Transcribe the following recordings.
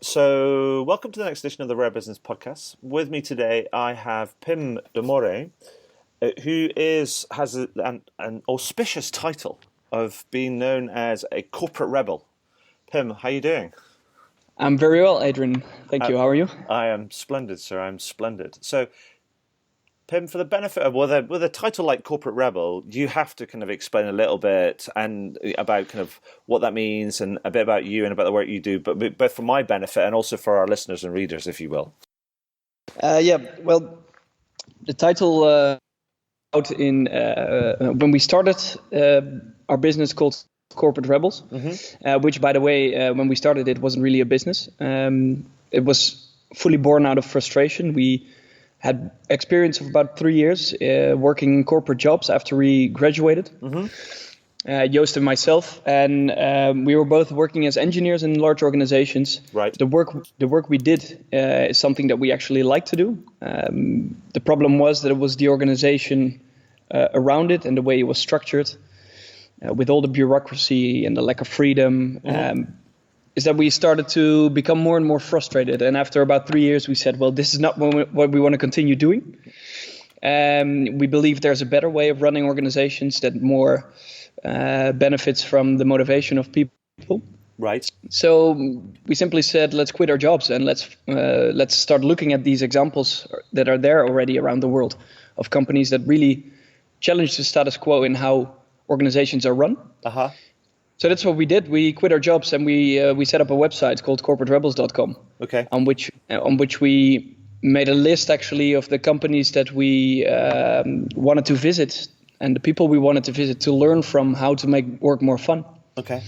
So, welcome to the next edition of the Rare Business Podcast. With me today, I have Pim de Morreeco, who has an auspicious title of being known as a corporate rebel. Pim, how are you doing? I'm very well, Adrian. Thank you. How are you? I am splendid, sir. I'm splendid. So, Pim, for the benefit of with a title like corporate rebel, you have to kind of explain a little bit and about kind of what that means and a bit about you and about the work you do, but both for my benefit and also for our listeners and readers, if you will. Well, the title out in when we started our business called Corporate Rebels, which, by the way, when we started, it wasn't really a business. It was fully born out of frustration. We had experience of about 3 years working in corporate jobs after we graduated. Joost and myself, and we were both working as engineers in large organizations. Right. The work we did is something that we actually like to do. The problem was that it was the organization around it and the way it was structured, with all the bureaucracy and the lack of freedom. Is that we started to become more and more frustrated. And after about 3 years, we said, well, this is not what we want to continue doing. We believe there's a better way of running organizations that more benefits from the motivation of people. Right. So we simply said, let's quit our jobs and let's start looking at these examples that are there already around the world of companies that really challenge the status quo in how organizations are run. So that's what we did. We quit our jobs and we set up a website called corporaterebels.com. Okay. On which we made a list actually of the companies that we wanted to visit and the people we wanted to visit to learn from how to make work more fun. Okay.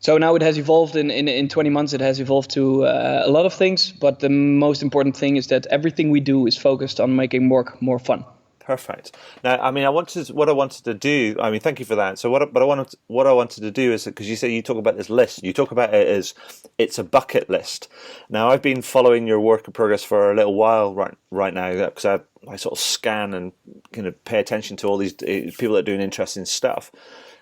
So now it has evolved in 20 months. It has evolved to a lot of things, but the most important thing is that everything we do is focused on making work more fun. Perfect. Now, I mean, what I wanted to do. I mean, thank you for that. So, what I wanted to do is, because you talk about this list, you talk about it as it's a bucket list. Now, I've been following your work in progress for a little while right now, because I sort of scan and kind of pay attention to all these people that are doing interesting stuff,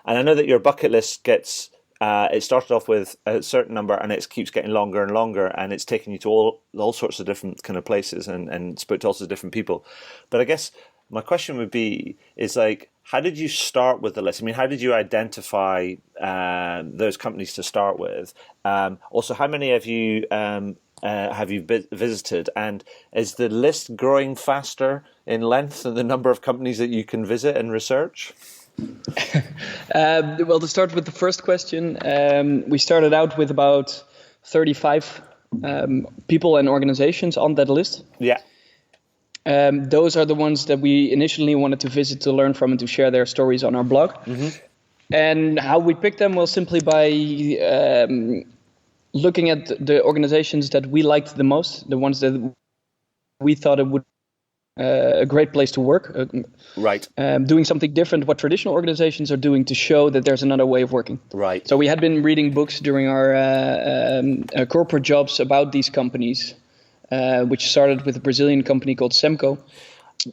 and I know that your bucket list gets. It started off with a certain number, and it keeps getting longer and longer, and it's taking you to all sorts of different kind of places and spoke to all sorts of different people. But I guess my question would be, how did you start with the list? I mean, how did you identify those companies to start with? Also, how many have you visited? And is the list growing faster in length than the number of companies that you can visit and research? Well, to start with the first question, we started out with about 35 people and organizations on that list. Yeah. Those are the ones that we initially wanted to visit to learn from and to share their stories on our blog. And how we picked them was simply by looking at the organizations that we liked the most, the ones that we thought it would a great place to work. Right. Doing something different what traditional organizations are doing to show that there's another way of working. Right. So we had been reading books during our corporate jobs about these companies, which started with a Brazilian company called Semco.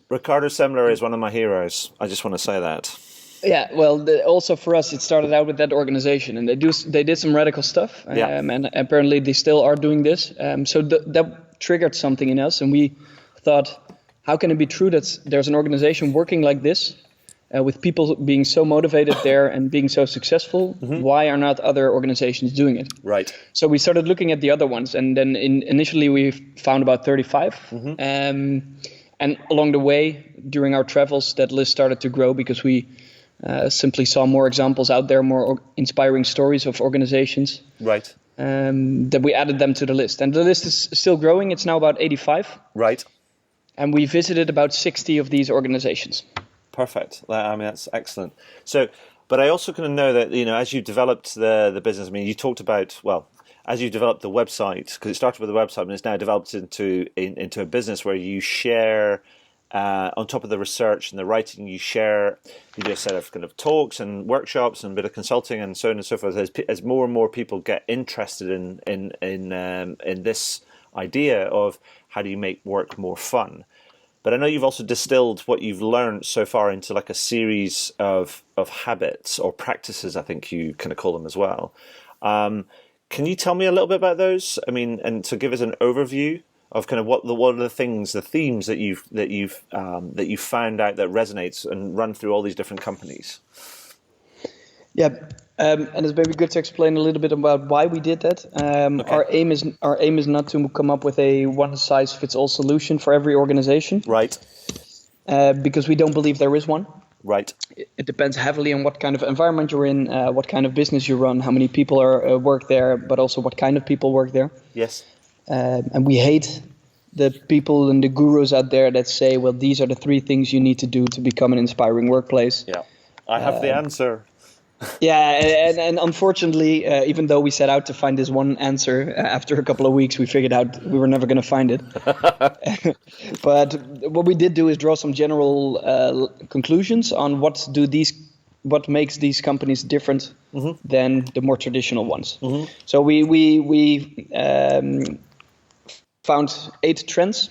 Ricardo Semler is one of my heroes. I just want to say that. Yeah, well, also for us, it started out with that organization, and they did some radical stuff, and apparently they still are doing this. So that triggered something in us, and we thought, how can it be true that there's an organization working like this, with people being so motivated there and being so successful? Why are not other organizations doing it? Right. So we started looking at the other ones, and then initially we found about 35. And along the way, during our travels, that list started to grow because we simply saw more examples out there, more inspiring stories of organizations. Right. That we added them to the list. And the list is still growing. It's now about 85. Right. And we visited about 60 of these organizations. Perfect. I mean, that's excellent. So, but I also kind of know that, as you developed the business, I mean, you talked about, as you developed the website, because it started with a website and it's now developed into a business where you share, on top of the research and the writing, you do a set of kind of talks and workshops and a bit of consulting and so on and so forth. As more and more people get interested in this idea of how do you make work more fun. But I know you've also distilled what you've learned so far into like a series of habits or practices, I think you kind of call them as well. Can you tell me a little bit about those? I mean, and to give us an overview of kind of what are the things, the themes that you've found out that resonates and run through all these different companies. Yeah, and it's maybe good to explain a little bit about why we did that. Okay. Our aim is not to come up with a one-size-fits-all solution for every organization, Right. Because we don't believe there is one. Right. It depends heavily on what kind of environment you're in, what kind of business you run, how many people are work there, but also what kind of people work there. Yes. And we hate the people and the gurus out there that say, well, these are the 3 things you need to do to become an inspiring workplace. Yeah. I have the answer. Yeah, and unfortunately, even though we set out to find this one answer, after a couple of weeks, we figured out we were never going to find it. But what we did do is draw some general conclusions on what makes these companies different than the more traditional ones. So we found 8 trends,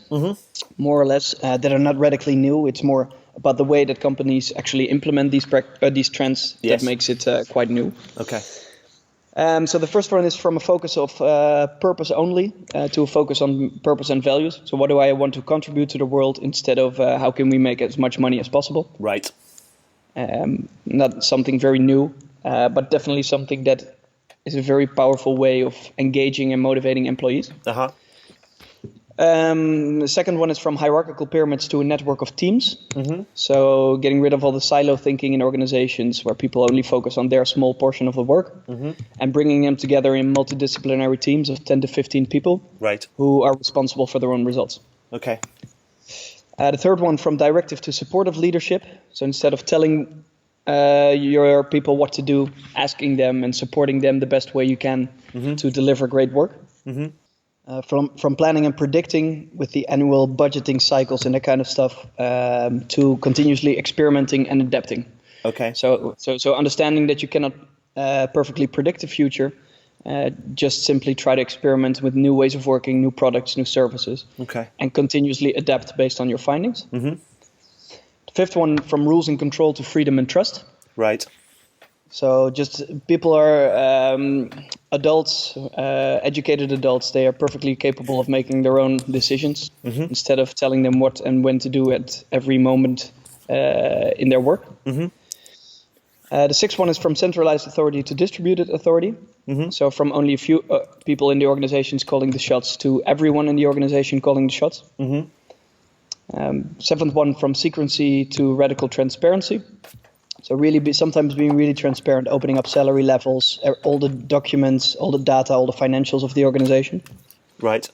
more or less, that are not radically new. It's more about the way that companies actually implement these trends. Yes. That makes it quite new. Okay. So the first one is from a focus of purpose only to a focus on purpose and values. So what do I want to contribute to the world instead of how can we make as much money as possible? Right. Not something very new, but definitely something that is a very powerful way of engaging and motivating employees. Uh-huh. The second one is from hierarchical pyramids to a network of teams. So getting rid of all the silo thinking in organizations where people only focus on their small portion of the work and bringing them together in multidisciplinary teams of 10 to 15 people, Right. who are responsible for their own results. Okay. The third one, from directive to supportive leadership. So instead of telling your people what to do, asking them and supporting them the best way you can to deliver great work. From planning and predicting with the annual budgeting cycles and that kind of stuff, to continuously experimenting and adapting. Okay. So understanding that you cannot perfectly predict the future, just simply try to experiment with new ways of working, new products, new services, and continuously adapt based on your findings. The fifth one, from rules and control to freedom and trust. Right. So just people are adults, educated adults. They are perfectly capable of making their own decisions instead of telling them what and when to do at every moment in their work. The sixth one is from centralized authority to distributed authority. So from only a few people in the organizations calling the shots to everyone in the organization calling the shots. Seventh one, from secrecy to radical transparency. So really sometimes being really transparent, opening up salary levels, all the documents, all the data, all the financials of the organization. Right.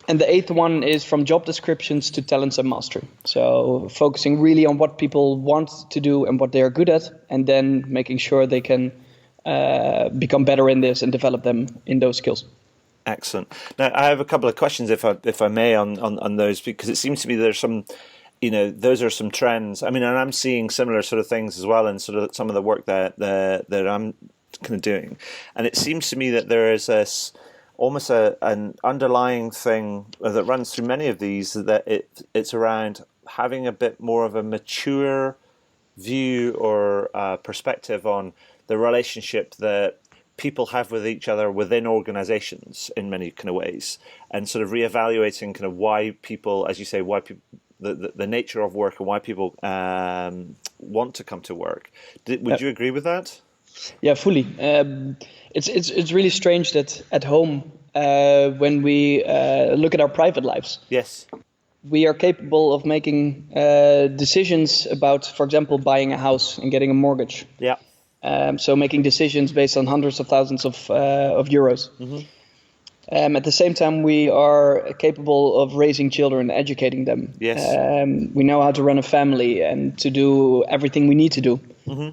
And the eighth one is from job descriptions to talents and mastery. So focusing really on what people want to do and what they are good at, and then making sure they can become better in this and develop them in those skills. Excellent. Now, I have a couple of questions, if I may, on those, because it seems to me there's some, those are some trends. I mean, and I'm seeing similar sort of things as well in sort of some of the work that I'm kind of doing. And it seems to me that there is almost an underlying thing that runs through many of these, that it's around having a bit more of a mature view or perspective on the relationship that people have with each other within organizations in many kind of ways, and sort of reevaluating kind of why people, as you say, why people, the nature of work and why people want to come to work. Would you agree with that? Yeah, fully. It's really strange that at home, when we look at our private lives, yes, we are capable of making decisions about, for example, buying a house and getting a mortgage. Yeah. So making decisions based on hundreds of thousands of euros. At the same time, we are capable of raising children, educating them. Yes. We know how to run a family and to do everything we need to do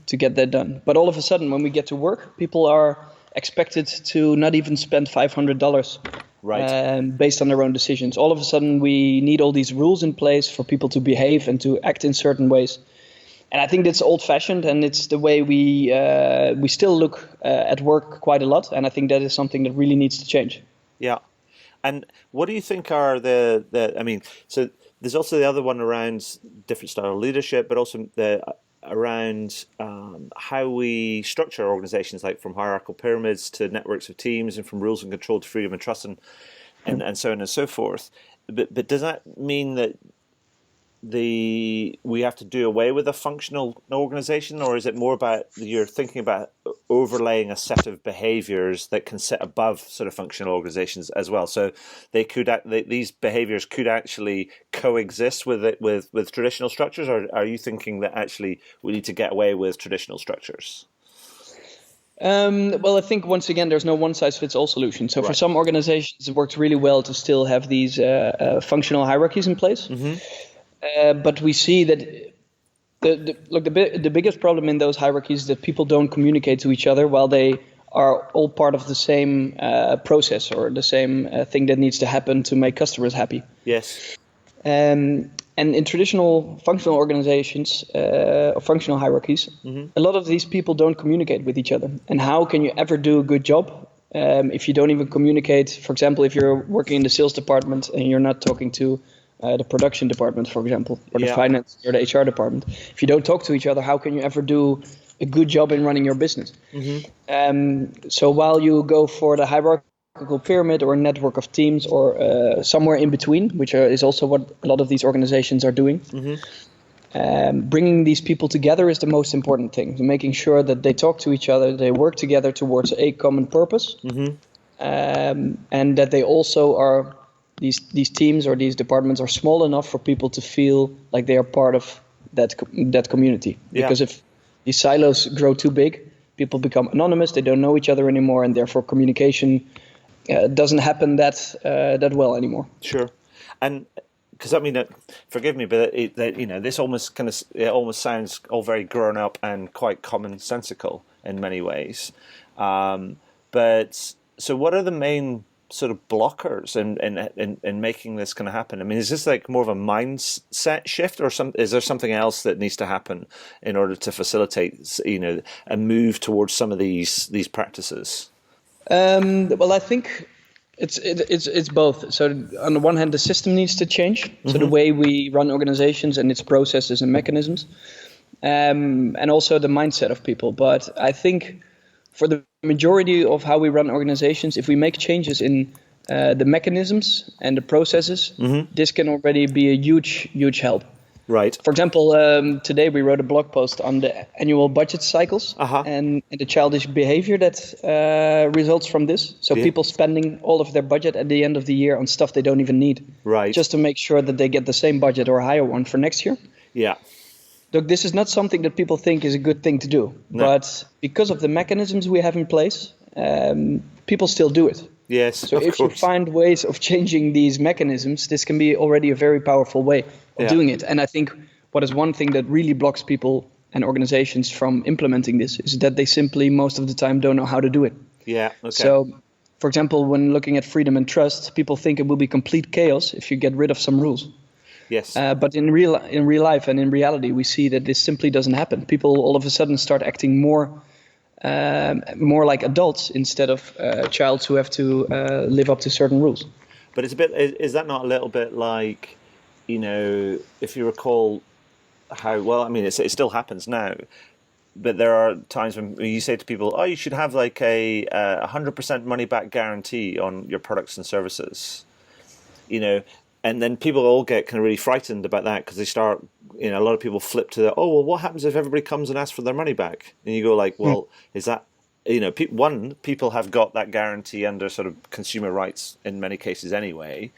to get that done. But all of a sudden, when we get to work, people are expected to not even spend $500 based on their own decisions. All of a sudden, we need all these rules in place for people to behave and to act in certain ways. And I think that's old-fashioned, and it's the way we still look at work quite a lot. And I think that is something that really needs to change. Yeah. And what do you think are I mean, so there's also the other one around different style of leadership, but also around how we structure organizations, like from hierarchical pyramids to networks of teams, and from rules and control to freedom and trust, and so on and so forth. But does that mean that we have to do away with a functional organization, or is it more about you're thinking about overlaying a set of behaviors that can sit above sort of functional organizations as well? So these behaviors could actually coexist with traditional structures, or are you thinking that actually we need to get away with traditional structures? Well, I think once again, there's no one-size-fits-all solution. So for some organizations, it works really well to still have these functional hierarchies in place. But we see that the biggest problem in those hierarchies is that people don't communicate to each other while they are all part of the same process or the same thing that needs to happen to make customers happy. Yes. And in traditional functional organizations or functional hierarchies, a lot of these people don't communicate with each other. And how can you ever do a good job if you don't even communicate? For example, if you're working in the sales department and you're not talking to the production department, for example, or the finance or the HR department. If you don't talk to each other, how can you ever do a good job in running your business? So while you go for the hierarchical pyramid or a network of teams or somewhere in between, which is also what a lot of these organizations are doing, bringing these people together is the most important thing. Making sure that they talk to each other, they work together towards a common purpose, and that they also are these teams or these departments are small enough for people to feel like they are part of that community. Because if these silos grow too big, people become anonymous, they don't know each other anymore, and therefore communication doesn't happen that well anymore. Sure. And because I mean, forgive me, but this almost sounds all very grown up and quite commonsensical in many ways. But so, what are the main sort of blockers in making this kind of happen? I mean, is this like more of a mindset shift, or is there something else that needs to happen in order to facilitate, a move towards some of these practices? Well, I think it's both. So on the one hand, the system needs to change. So the way we run organizations and its processes and mechanisms, and also the mindset of people. But I think for the majority of how we run organizations, if we make changes in the mechanisms and the processes, this can already be a huge help. Right. For example, today we wrote a blog post on the annual budget cycles and the childish behavior that results from this. So people spending all of their budget at the end of the year on stuff they don't even need. Right. Just to make sure that they get the same budget or a higher one for next year. Yeah. Look, this is not something that people think is a good thing to do. No. But because of the mechanisms we have in place, people still do it. Yes, so if you find ways of changing these mechanisms, this can be already a very powerful way of doing it. And I think what is one thing that really blocks people and organizations from implementing this is that they simply most of the time don't know how to do it. Yeah. Okay. So, for example, when looking at freedom and trust, people think it will be complete chaos if you get rid of some rules. Yes. But in real life and in reality, we see that this simply doesn't happen. People all of a sudden start acting more like adults instead of childs who have to live up to certain rules. But it's a bit. Is that not a little bit like, if you recall how well? I mean, it still happens now, but there are times when you say to people, "Oh, you should have like a 100% money back guarantee on your products and services," And then people all get kind of really frightened about that because they start, a lot of people flip to what happens if everybody comes and asks for their money back? And you go like, well, is that, people have got that guarantee under sort of consumer rights in many cases anyway.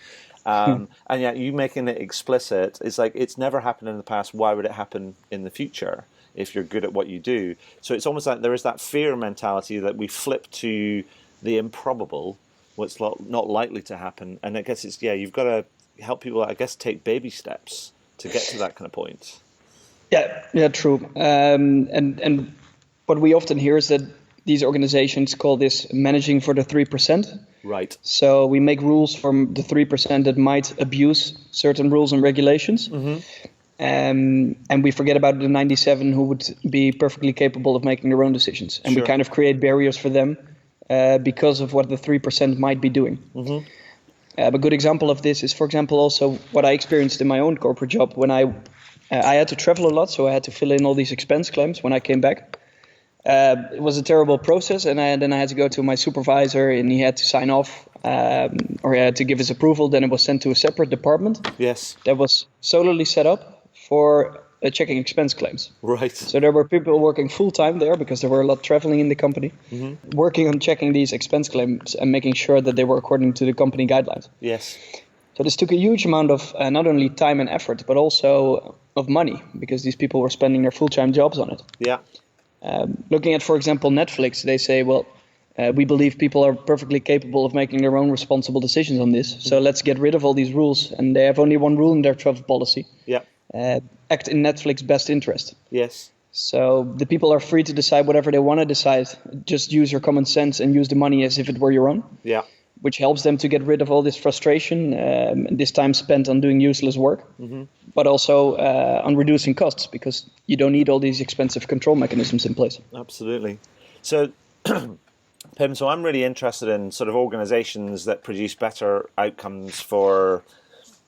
And yet you making it explicit, it's like, it's never happened in the past. Why would it happen in the future if you're good at what you do? So it's almost like there is that fear mentality that we flip to the improbable, what's not likely to happen. And I guess you've got to help people, I guess, take baby steps to get to that kind of point. Yeah, true. And what we often hear is that these organizations call this managing for the 3%. Right. So we make rules from the 3% that might abuse certain rules and regulations. And we forget about the 97 who would be perfectly capable of making their own decisions. And we kind of create barriers for them because of what the 3% might be doing. A good example of this is, for example, also what I experienced in my own corporate job when I I had to travel a lot, so I had to fill in all these expense claims when I came back. It was a terrible process, and then I had to go to my supervisor, and he had to sign off, or he had to give his approval. Then it was sent to a separate department. Yes. That was solely set up for checking expense claims. Right. So there were people working full time there because there were a lot traveling in the company, working on checking these expense claims and making sure that they were according to the company guidelines. Yes. So this took a huge amount of not only time and effort, but also of money, because these people were spending their full-time jobs on it. Yeah. Looking at, for example, Netflix, they say, well, we believe people are perfectly capable of making their own responsible decisions on this. So let's get rid of all these rules. And they have only one rule in their travel policy. Yeah. Act in Netflix's best interest. Yes. So the people are free to decide whatever they want to decide. Just use your common sense and use the money as if it were your own. Yeah. Which helps them to get rid of all this frustration, this time spent on doing useless work, but also on reducing costs, because you don't need all these expensive control mechanisms in place. Absolutely. So, Pim, so I'm really interested in sort of organizations that produce better outcomes for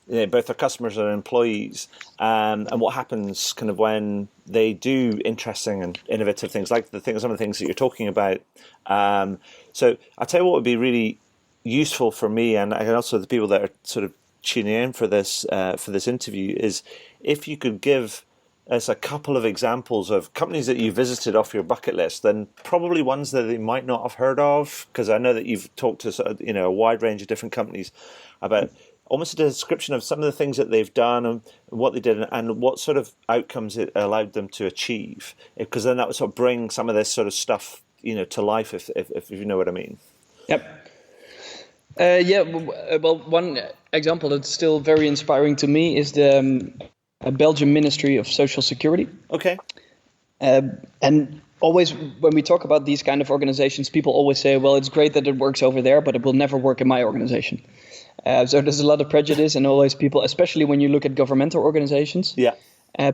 both their customers and employees, and what happens kind of when they do interesting and innovative things, like some of the things that you're talking about. So I'll tell you what would be really useful for me, and also the people that are sort of tuning in for this interview, is if you could give us a couple of examples of companies that you visited off your bucket list, then probably ones that they might not have heard of, because I know that you've talked to a wide range of different companies about almost a description of some of the things that they've done and what they did and what sort of outcomes it allowed them to achieve, because then that would sort of bring some of this sort of stuff to life, if you know what I mean. Yep. Well, one example that's still very inspiring to me is the Belgian Ministry of Social Security. Okay. And always when we talk about these kind of organizations, people always say, well, it's great that it works over there, but it will never work in my organization. So there's a lot of prejudice, and always people, especially when you look at governmental organizations,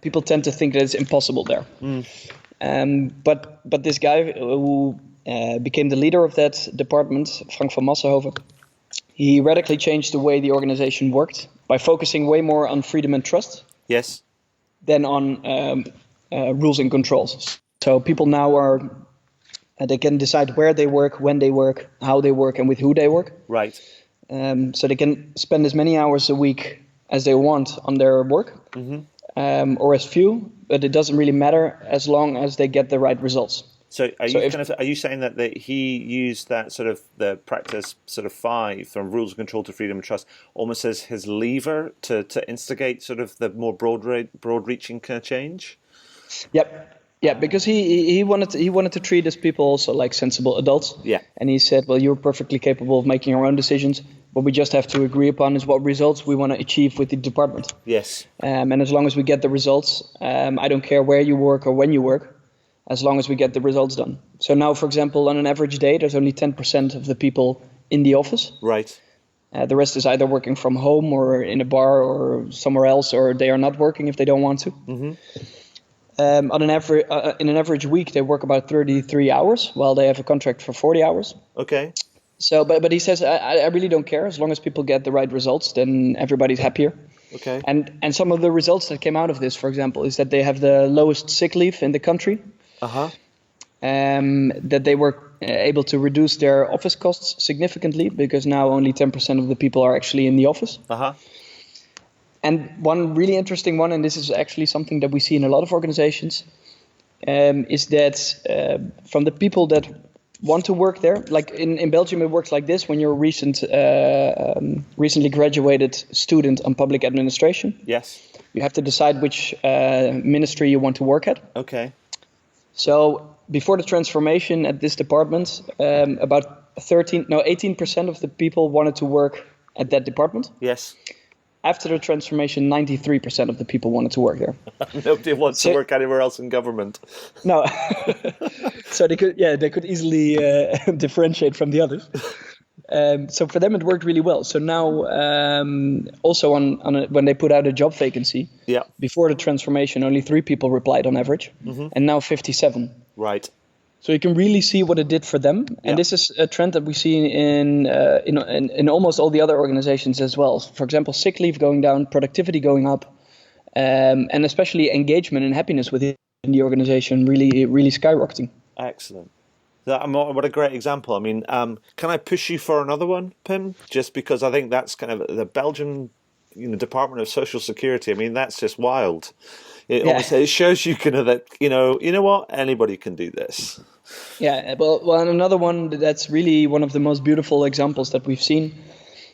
people tend to think that it's impossible there. But this guy who became the leader of that department, Frank van Massenhoven, he radically changed the way the organization worked by focusing way more on freedom and trust. Yes. Than on rules and controls. So people now they can decide where they work, when they work, how they work, and with who they work. Right. So they can spend as many hours a week as they want on their work, or as few, but it doesn't really matter as long as they get the right results. So are you saying that he used that sort of the practice sort of 5 from rules of control to freedom and trust almost as his lever to instigate sort of the more broad-reaching kind of change? Yep. Yeah, because he wanted to treat his people also like sensible adults. Yeah. And he said, well, you're perfectly capable of making your own decisions. What we just have to agree upon is what results we want to achieve with the department. Yes. And as long as we get the results, I don't care where you work or when you work, as long as we get the results done. So now, for example, on an average day, there's only 10% of the people in the office. Right. The rest is either working from home or in a bar or somewhere else, or they are not working if they don't want to. In an average week, they work about 33 hours, while they have a contract for 40 hours. Okay. So, but he says, I really don't care. As long as people get the right results, then everybody's happier. Okay. And some of the results that came out of this, for example, is that they have the lowest sick leave in the country. That they were able to reduce their office costs significantly, because now only 10% of the people are actually in the office. And one really interesting one, and this is actually something that we see in a lot of organizations, is that from the people that want to work there, like in Belgium, it works like this: when you're a recently graduated student on public administration, yes, you have to decide which ministry you want to work at. Okay. So before the transformation at this department, about 18% of the people wanted to work at that department. Yes. After the transformation, 93% of the people wanted to work there. Nobody wants to work anywhere else in government. No. So they could easily differentiate from the others. So for them, it worked really well. So now, also when they put out a job vacancy, before the transformation, only 3 people replied on average, and now 57. Right. So you can really see what it did for them, and this is a trend that we see in almost all the other organizations as well. For example, sick leave going down, productivity going up, and especially engagement and happiness within the organization really skyrocketing. Excellent. What a great example. I mean, can I push you for another one, Pim? Just because I think that's kind of the Belgian, Department of Social Security. I mean, that's just wild. It shows you kind of that, you know what, anybody can do this. Yeah, well, and another one that's really one of the most beautiful examples that we've seen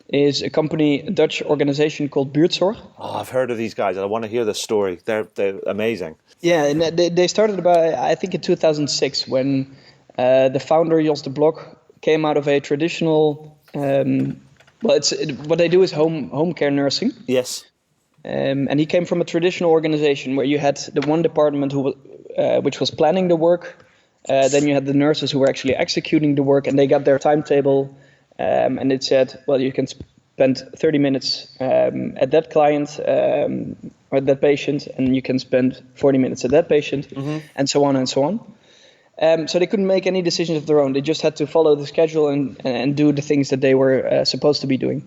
is a Dutch organization called Buurtzorg. Oh, I've heard of these guys. I want to hear the story. They're amazing. Yeah, and they started about, I think, in 2006 when the founder, Jos de Blok, came out of a traditional, what they do is home care nursing. Yes. And he came from a traditional organization where you had the one department which was planning the work. Then you had the nurses who were actually executing the work, and they got their timetable. And it said, well, you can spend 30 minutes at that client or that patient, and you can spend 40 minutes at that patient, and so on and so on. So they couldn't make any decisions of their own. They just had to follow the schedule and do the things that they were supposed to be doing.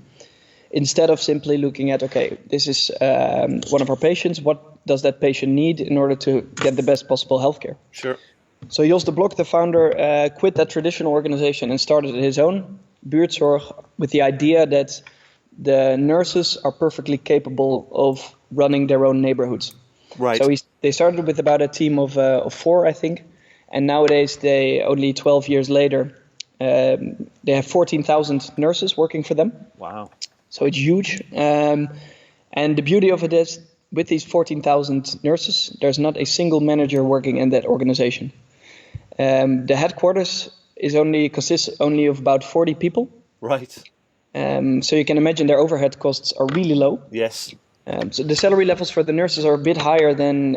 Instead of simply looking at, okay, this is one of our patients, what does that patient need in order to get the best possible healthcare? Sure. So Jos de Blok, the founder, quit that traditional organization and started his own Buurtzorg with the idea that the nurses are perfectly capable of running their own neighborhoods. Right. So they started with about a team of 4, I think, and nowadays only 12 years later, they have 14,000 nurses working for them. Wow. So it's huge. And the beauty of it is, with these 14,000 nurses, there's not a single manager working in that organization. The headquarters consists only of about 40 people. Right. So you can imagine their overhead costs are really low. Yes. So the salary levels for the nurses are a bit higher than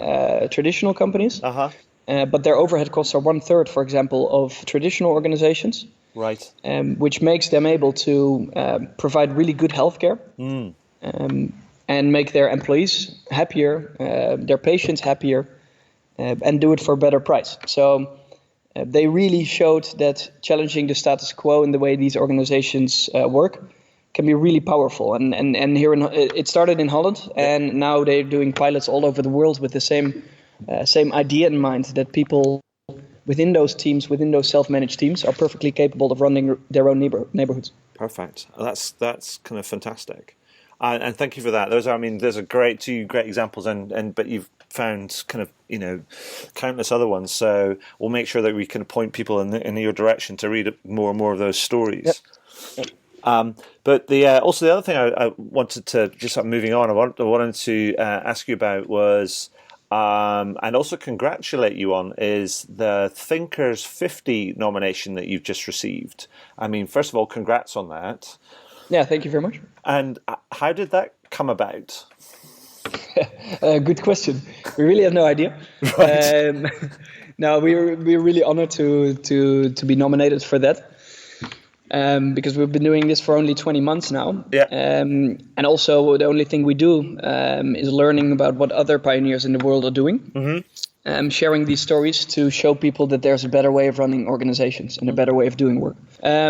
traditional companies. Uh-huh. But their overhead costs are 1/3, for example, of traditional organizations. Right. Which makes them able to provide really good healthcare and make their employees happier, their patients happier, and do it for a better price. So they really showed that challenging the status quo in the way these organizations work can be really powerful. And here it started in Holland, and now they're doing pilots all over the world with the same idea in mind, that people within those teams, within those self-managed teams, are perfectly capable of running their own neighborhoods. Perfect. That's kind of fantastic. And thank you for that. Those are two great examples, but you've found kind of, countless other ones. So we'll make sure that we can point people in your direction to read more and more of those stories. Yep. But also the other thing I wanted to, just moving on, I wanted to ask you about was, and also congratulate you on, is the Thinkers 50 nomination that you've just received. I mean, first of all, congrats on that. Yeah, thank you very much. And how did that come about? Good question. We really have no idea. Right. No, we're really honored to be nominated for that. Because we've been doing this for only 20 months now. Yeah. And also the only thing we do is learning about what other pioneers in the world are doing. Mm-hmm. Sharing these stories to show people that there's a better way of running organizations and a better way of doing work.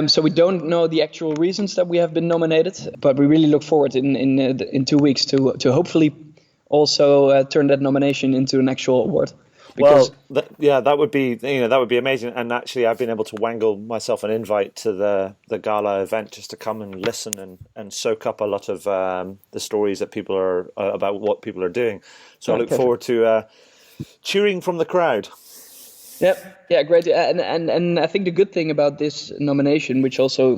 So we don't know the actual reasons that we have been nominated, but we really look forward in 2 weeks to hopefully also turn that nomination into an actual award. Well, that would be amazing. And actually, I've been able to wangle myself an invite to the gala event just to come and listen and soak up a lot of the stories that people are about what people are doing. So I look forward to cheering from the crowd. Yep. Yeah, great. And I think the good thing about this nomination, which also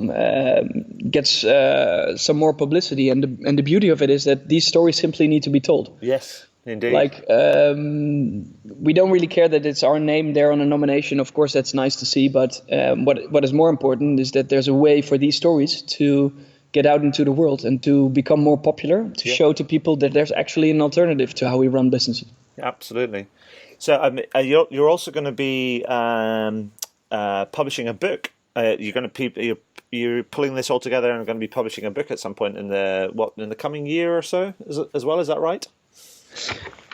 gets some more publicity, and the beauty of it is that these stories simply need to be told. Yes. Indeed. We don't really care that it's our name there on a nomination. Of course, that's nice to see. But what is more important is that there's a way for these stories to get out into the world and to become more popular, to show to people that there's actually an alternative to how we run businesses. Absolutely. So you're also going to be publishing a book. You're pulling this all together and going to be publishing a book at some point in the coming year or so as well. Is that right?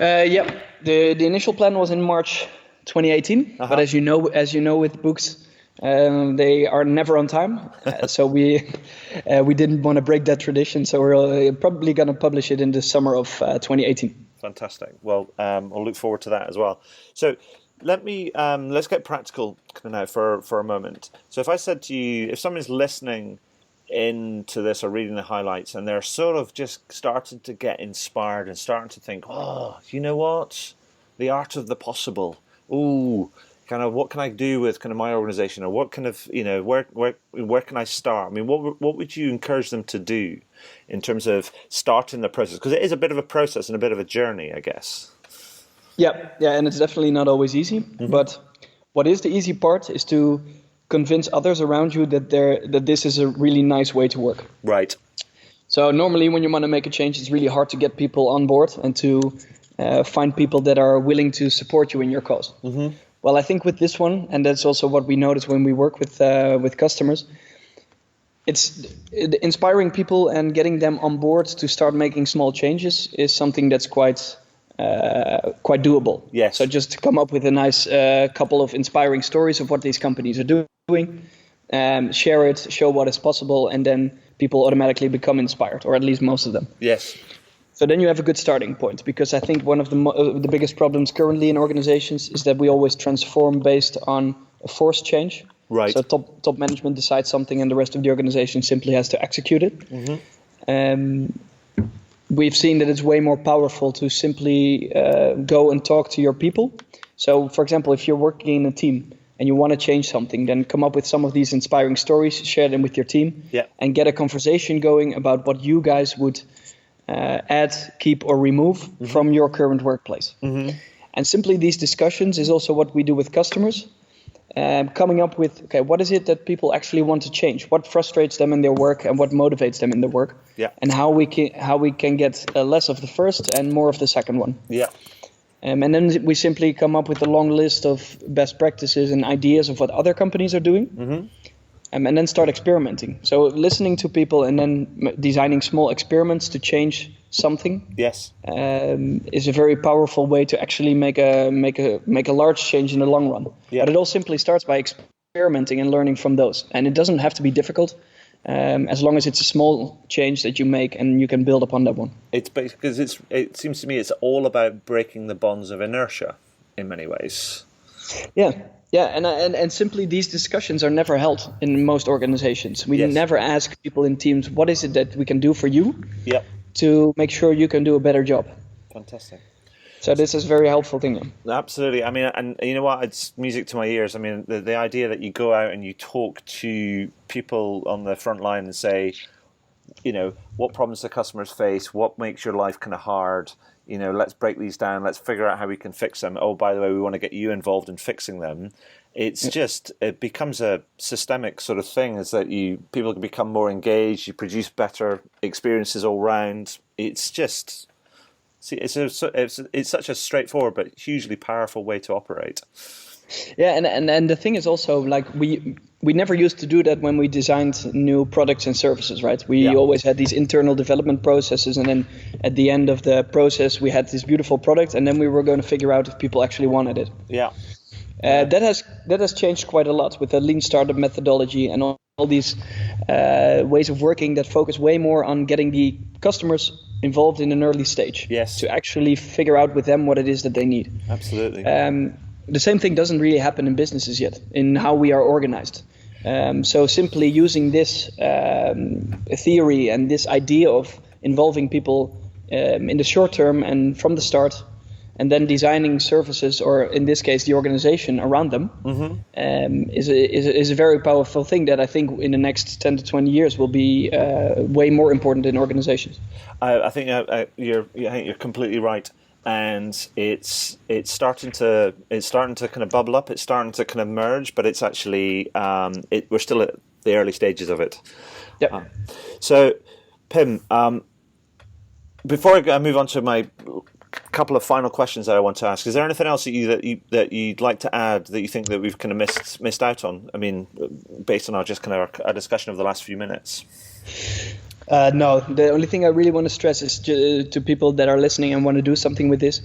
Yeah, the initial plan was in March 2018, but as you know with books, they are never on time. So we didn't want to break that tradition. So we're probably going to publish it in the summer of 2018. Fantastic. Well, I'll look forward to that as well. So let's get practical now for a moment. So if I said to you, if someone's listening into this or reading the highlights and they're sort of just starting to get inspired and starting to think, oh, you know what? The art of the possible. Ooh, kind of what can I do with kind of my organization, or what kind of, where can I start? I mean, what would you encourage them to do in terms of starting the process? Because it is a bit of a process and a bit of a journey, I guess. Yeah, and it's definitely not always easy. Mm-hmm. But what is the easy part is to convince others around you that this is a really nice way to work. Right. So normally when you want to make a change, it's really hard to get people on board and to find people that are willing to support you in your cause. Mm-hmm. Well, I think with this one, and that's also what we notice when we work with customers, it's inspiring people and getting them on board to start making small changes is something that's quite doable. Yes. So just to come up with a nice couple of inspiring stories of what these companies are doing, share it, show what is possible, and then people automatically become inspired, or at least most of them. Yes. So then you have a good starting point, because I think one of the biggest problems currently in organizations is that we always transform based on a forced change. Right. So top management decides something and the rest of the organization simply has to execute it. Mm-hmm. We've seen that it's way more powerful to simply go and talk to your people. So, for example, if you're working in a team and you want to change something, then come up with some of these inspiring stories, share them with your team, and get a conversation going about what you guys would add, keep, or remove from your current workplace. Mm-hmm. And simply these discussions is also what we do with customers. Coming up with, okay, what is it that people actually want to change? What frustrates them in their work and what motivates them in their work? Yeah. And how we can get less of the first and more of the second one. Yeah. And then we simply come up with a long list of best practices and ideas of what other companies are doing. Mm-hmm. And then start experimenting. So listening to people and then designing small experiments to change something. Yes. Is a very powerful way to actually make a large change in the long run. Yeah. But it all simply starts by experimenting and learning from those. And it doesn't have to be difficult, as long as it's a small change that you make and you can build upon that one. It's because it seems to me it's all about breaking the bonds of inertia in many ways. Yeah, and simply these discussions are never held in most organizations. We never ask people in teams, what is it that we can do for you to make sure you can do a better job? Fantastic. So this is a very helpful thing. Absolutely. I mean, and you know what? It's music to my ears. I mean, the idea that you go out and you talk to people on the front line and say, what problems the customers face, what makes your life kind of hard, let's break these down, let's figure out how we can fix them. Oh, by the way, we want to get you involved in fixing them. It's just, it becomes a systemic sort of thing, is that people can become more engaged, you produce better experiences all round. It's just, it's such a straightforward but hugely powerful way to operate. Yeah, and the thing is also, like, we never used to do that when we designed new products and services, right? We always had these internal development processes, and then at the end of the process, we had this beautiful product, and then we were going to figure out if people actually wanted it. Yeah. That has changed quite a lot with the lean startup methodology and all these ways of working that focus way more on getting the customers involved in an early stage. Yes. To actually figure out with them what it is that they need. Absolutely. The same thing doesn't really happen in businesses yet, in how we are organized. So simply using this theory and this idea of involving people in the short term and from the start, and then designing services, or in this case, the organization around them, is a very powerful thing that I think in the next 10 to 20 years will be way more important in organizations. I think you're completely right. And it's starting to kind of bubble up. It's starting to kind of merge, but it's actually we're still at the early stages of it. Yeah. So, Pim, before I move on to my couple of final questions that I want to ask, is there anything else that you'd like to add that you think that we've kind of missed out on? I mean, based on our discussion of the last few minutes. No, the only thing I really want to stress is to people that are listening and want to do something with this,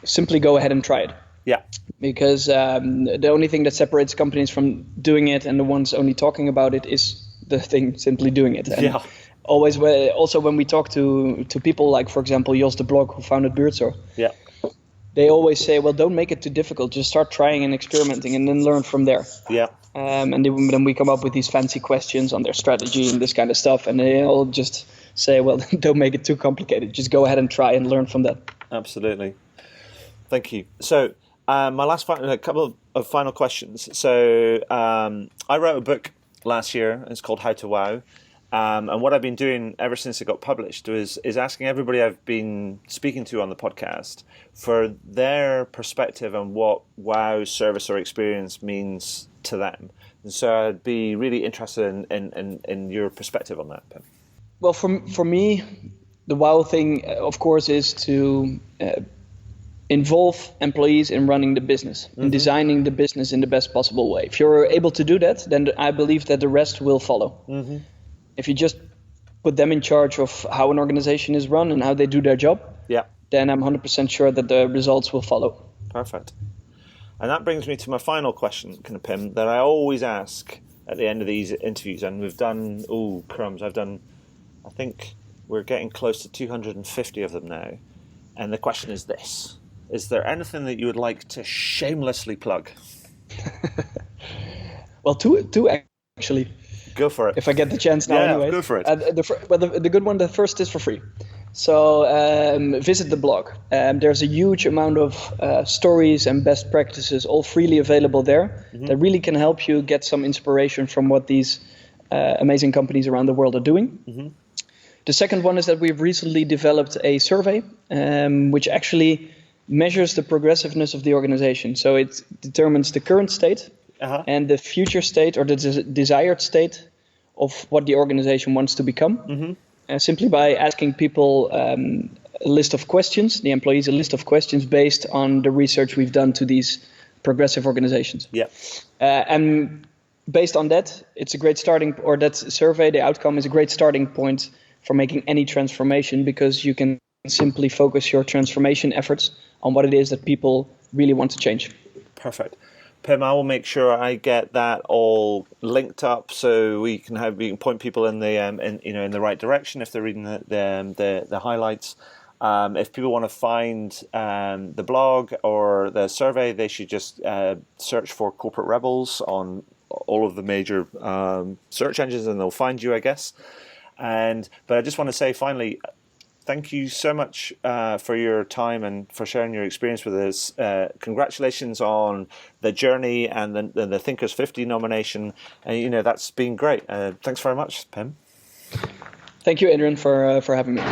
simply go ahead and try it. Yeah. Because the only thing that separates companies from doing it and the ones only talking about it is the thing simply doing it. always also when we talk to people like, for example, Jos de Blok, who founded Buurtzorg, Yeah. they always say, well, don't make it too difficult. Just start trying and experimenting and then learn from there. Yeah. And then we come up with these fancy questions on their strategy and this kind of stuff. And they all just say, well, don't make it too complicated. Just go ahead and try and learn from that. Absolutely. Thank you. So my last a couple of final questions. So I wrote a book last year. It's called How to Wow. And what I've been doing ever since it got published is asking everybody I've been speaking to on the podcast for their perspective on what wow service or experience means to them. And so I'd be really interested in your perspective on that, Pim. Well, for me, the wow thing, of course, is to involve employees in running the business, in designing the business in the best possible way. If you're able to do that, then I believe that the rest will follow. Mm-hmm. If you just put them in charge of how an organization is run and how they do their job, then I'm 100% sure that the results will follow. Perfect. And that brings me to my final question, Pim, that I always ask at the end of these interviews. And we've done, I think we're getting close to 250 of them now. And the question is this: is there anything that you would like to shamelessly plug? Well, two actually. Go for it. If I get the chance now, anyway. Go for it. The good one, the first is for free. So visit the blog. There's a huge amount of stories and best practices all freely available there that really can help you get some inspiration from what these amazing companies around the world are doing. Mm-hmm. The second one is that we've recently developed a survey which actually measures the progressiveness of the organization. So it determines the current state and the future state or the desired state of what the organization wants to become. Simply by asking people a list of questions, the employees a list of questions based on the research we've done to these progressive organizations. Yeah. And based on that, it's a great starting, or that survey, the outcome is a great starting point for making any transformation, because you can simply focus your transformation efforts on what it is that people really want to change. Perfect. Pim, I will make sure I get that all linked up so we can point people in the in the right direction if they're reading the highlights. If people want to find the blog or the survey, they should just search for Corporate Rebels on all of the major search engines, and they'll find you, I guess. But I just want to say finally, thank you so much for your time and for sharing your experience with us. Congratulations on the journey and the Thinkers 50 nomination. And that's been great. Thanks very much, Pim. Thank you, Adrian, for having me.